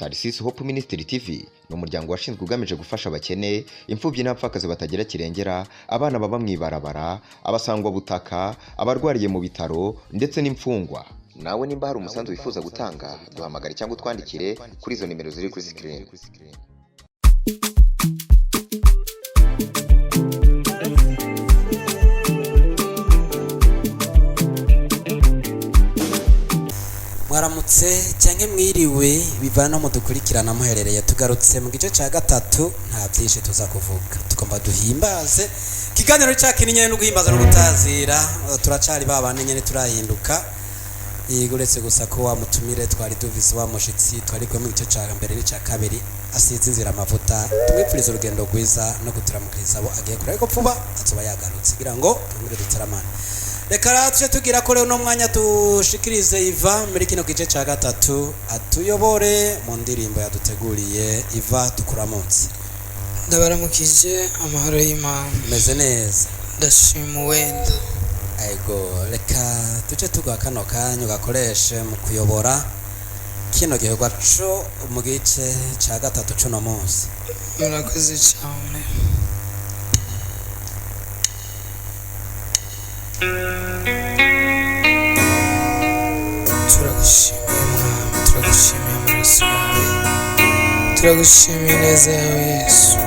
Tarcisse Hope Ministry TV ni umuryango washinzwe ugamije gufasha abakene, imfubyi n'abapfakazi batagira kirengera, abana baba mwibarabara, abasangwa butaka, abarwariye mu bitaro ndetse n'imfungwa. Nawe nimba hari umusanzu wifuza gutanga, duhamagare cyangwa utwandikire kuri izo nimero ziri kuri screen. Mwaramutse cyangwa mwiriwe bivana mu dukurikirana muherereye, tugarutse mu gice cya gatatu. Nta byinshi tuza kuvuga, tugomba duhimbaze kiganiro cyake nyene no guhimbaza no gutazira. Turacari babane nyene turahinduka, iguretse gusa ko wamutumire twari duvize wa mushitsi twari kwa mu gice cya mbere n'icya kabiri asize inzira amavuta. Tumwipfuriza urugendo rwiza no gutaramukiriza abo agiye kure, ariko vuba azoba yagarutse kugira ngo tumure dutaramane. Reka tuje tugira ko rero no mwanya tushikirize Iva muri kino gice cya gatatu, atuyobore mu ndirimbo yaduteguriye. Iva, tukuramutse. Ndabaramukije amahoro y'Imana. Meze neza? Ndashima wenda. Ego, reka tuje tuga kano kanyu gakoreshe mu kuyobora kino gikorwa cyo mu gice cya gatatu cyo no munsi. Murakoze cyane. Turagushimiye Mwami, turagushimiye amaraso yawe, turagushimiye neza yawe Yesu.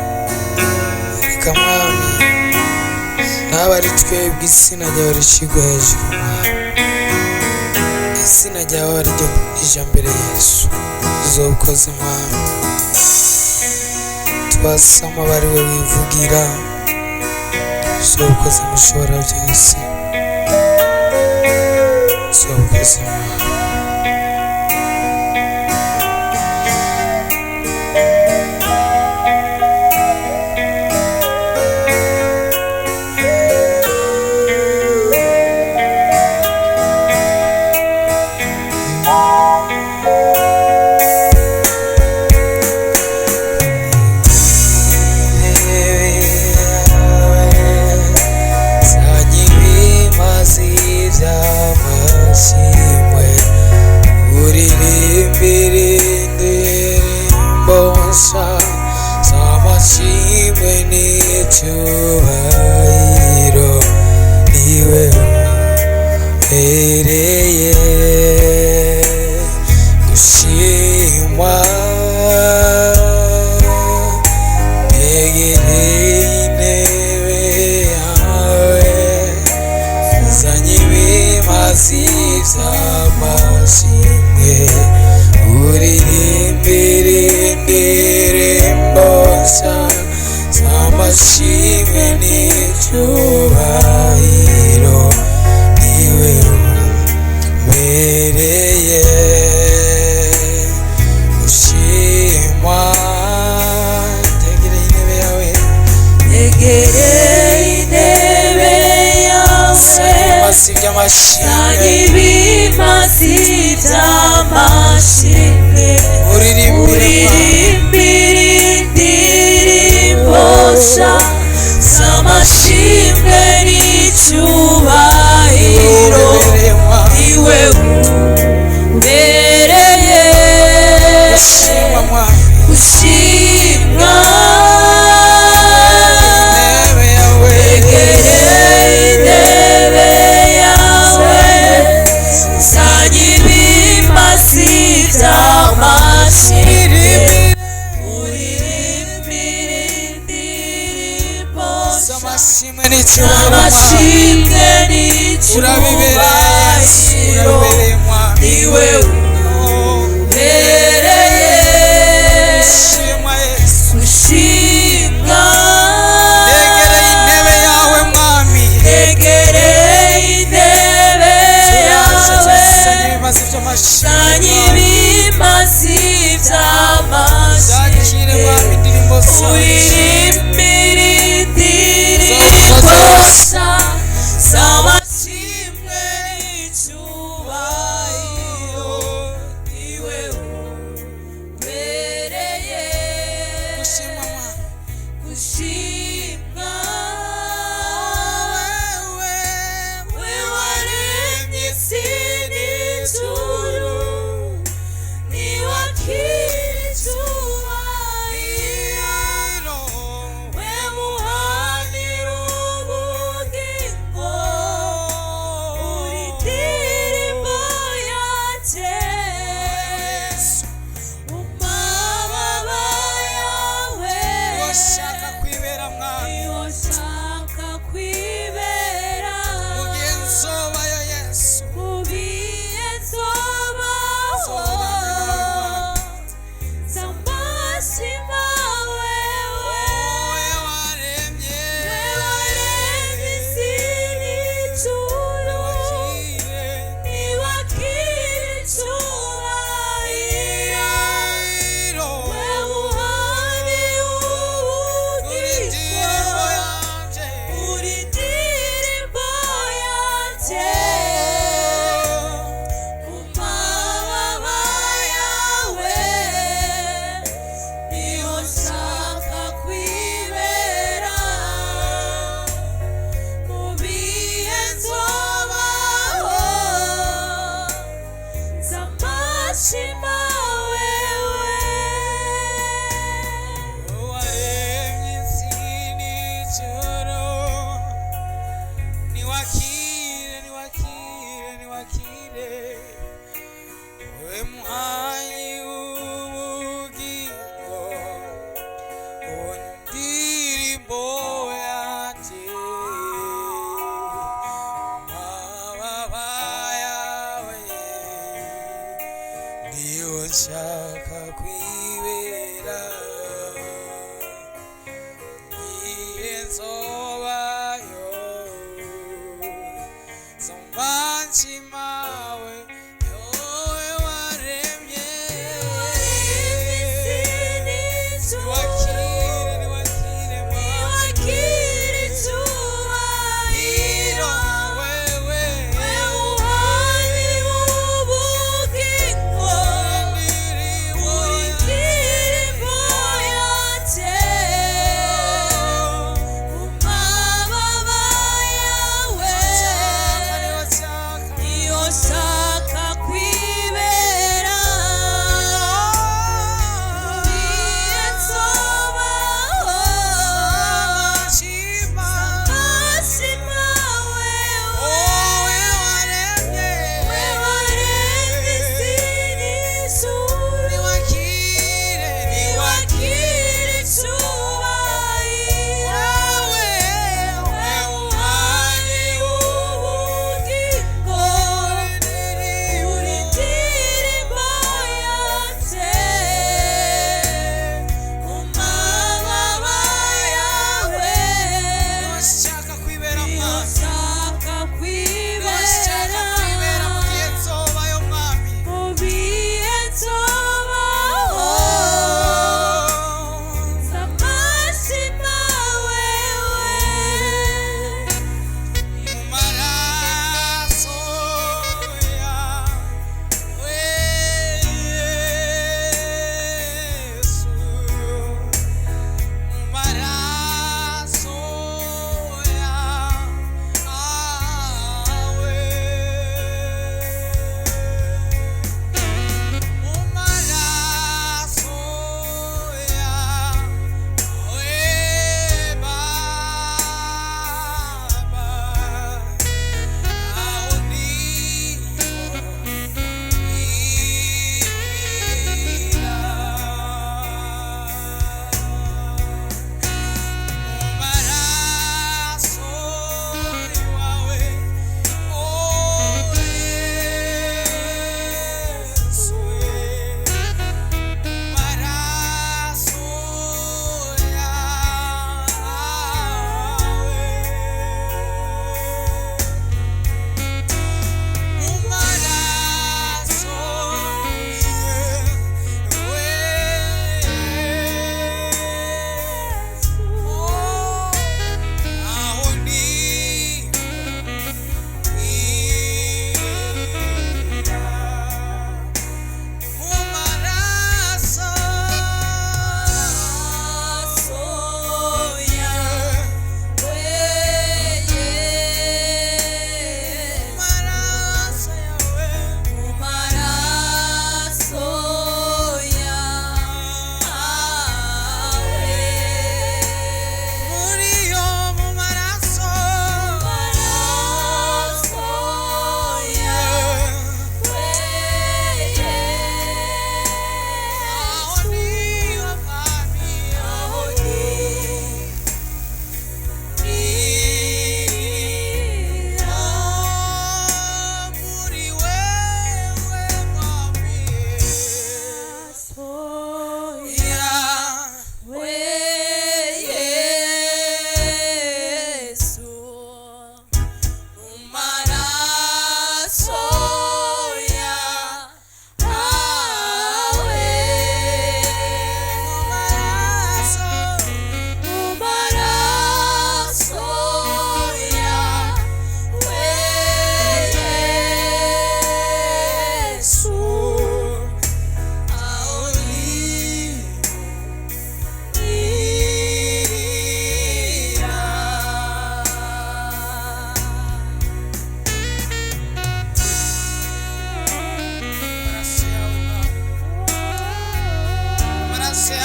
Reka Mwami, naba ari twebwe izina ryawe ricigwe hejuru Mwami, izina ryawe ari ryo rija mbere Yesu. Uzokoze Mwami, twasama bari we wivugira, uzokoze mushobora byose, uzokoze Mwami.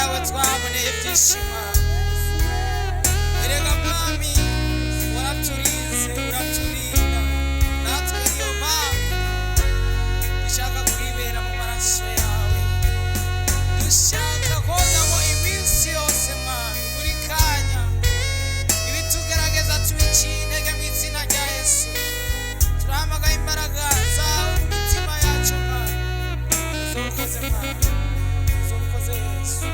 yawe twaboneye ibyishimo. Erega mwami waraturinze uraturinda, natwe niyo mpamvu dushaka kwibera mu maraso yawe, dushaka kogamo iminsi yose mwami, buri kanya ibitugerageza tubiciye intege mu izina rya Yesu. Turahamagaye imbaraga zawe mu mitima yacu mwami, uzokoze mwami, uzokoze Yesu.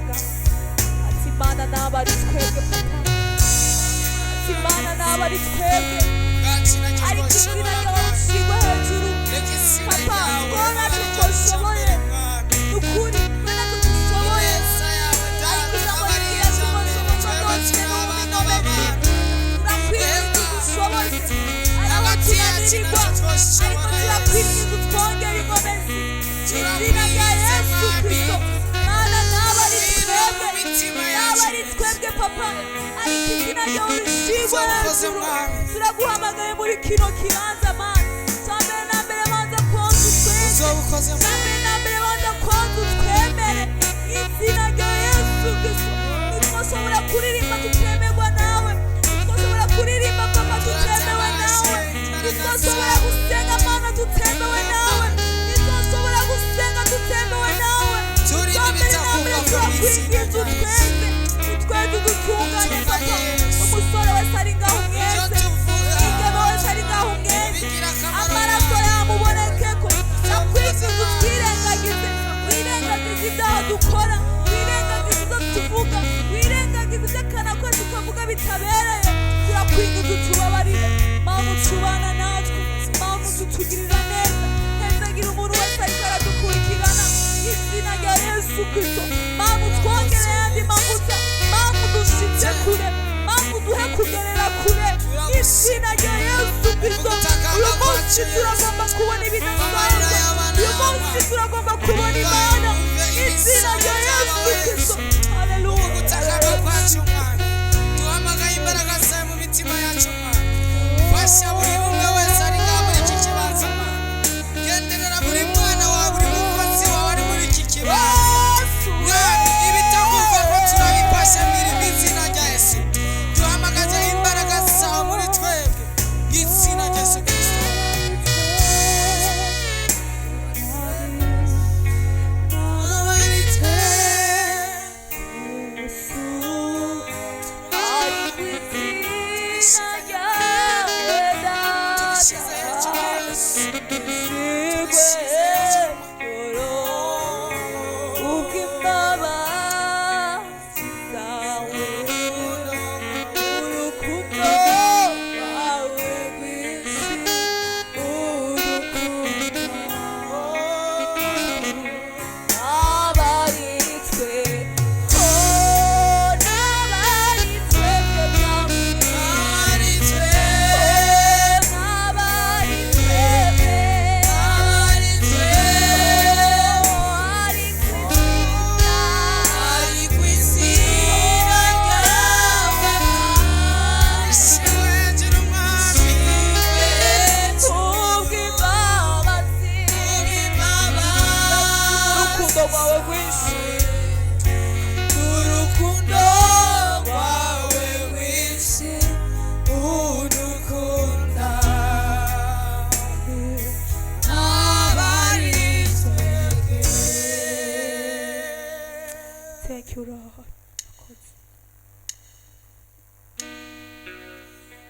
aringa ati Imana naba ari twebwe papa ati Imana naba ari twebwe ariko izina ryawe rishingwe hejuru papa twona tudashoboye nukuri twona tudashoboye ariko ijambo rigira tumushoboze turakwinjiza udushoboze ariko tunanirwa ariko turakwinjiza utwongera inkomezi izina rya Yesu Kristo Mana naba ari twebwe papa ariko izina ryawe rishingwe hejuru turaguhamagaye muri kino kibanza Mana cyambere na mbere banza konza utweze cyambere na mbere banza konza utwemere izina rya Yesu Kristo ntitwashobora kuririmba tutemerwa nawe ntitwashobora kuririmba papa tutemewe nawe ntitwashobora gusenga Mana tutemewe nawe ntitwashobora gusenga tutemewe nawe cyambere na mbere turakwinjiza utweze utweze udutunganye papa umusore wese ari ngaho umweze umugabo wese ari ngaho umweze amaraso yamubonekeko nakwinjiza utwirengagize wirengagize ibyaha dukora wirengagize ibyo tuvuga wirengagize ibyo akana kose tukavuga bitabereye turakwinjiza utubabarire mpamvu tubana natwe mpamvu tutugirira neza hezagira umuntu wese ariko aradukurikirana izina rya Yesu Kristo mpamvu twongere yandi mavuta mpamvu dushitse kure mpamvu duhe kugerera kure izina rya Yesu Kristo uyu munsi turagomba kubona ibidasanzwe uyu munsi turagomba kubona Imana izina rya Yesu Kristo haleluya duhamagaye imbaraga zawe mu mitima yacu fasha buri umwe wese ari ngaho muri iki kibanza genderera buri mwana wawe buri mukozi wawe ari muri iki kibanza ibitakuva ko turabipasha mbere mu izina rya Yesu duhamagaje imbaraga zawe muri twebwe izina rya Yesu Kristo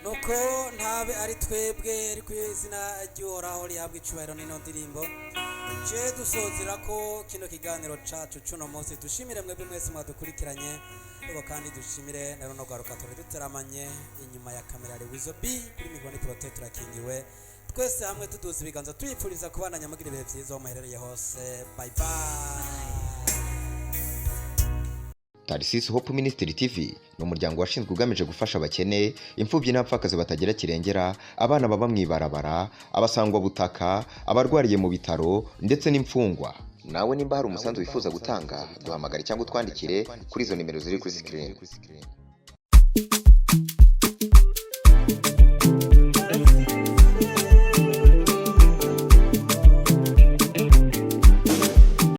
nuko ntabe ari twebwe ariko izina ry'Uhoraho rihabwa icubahiro n'ino ndirimbo je dusozera ko kino kiganiro cacu cuno munsi dushimire mwebwe mwese mwadukurikiranye ariko kandi dushimire na runo rwaruka turi duteramanye inyuma ya kamera Rewizo B kuri Migoni Protect turakingiwe twese hamwe tuduza ibiganza tuyipfuriza kubana nyamugira ibihe byiza aho muherereye hose bye bye. Tarisisi Hope Ministry TV ni umuryango washinzwe ugamije gufasha abakene, imfubyi n'abapfakazi batagira kirengera, abana baba mwibarabara, abasangwa butaka, abarwariye mu bitaro ndetse n'imfungwa. Nawe nimba hari umusanzu wifuza gutanga duhamagare cyangwa utwandikire kuri izo nimero ziri kuri screen.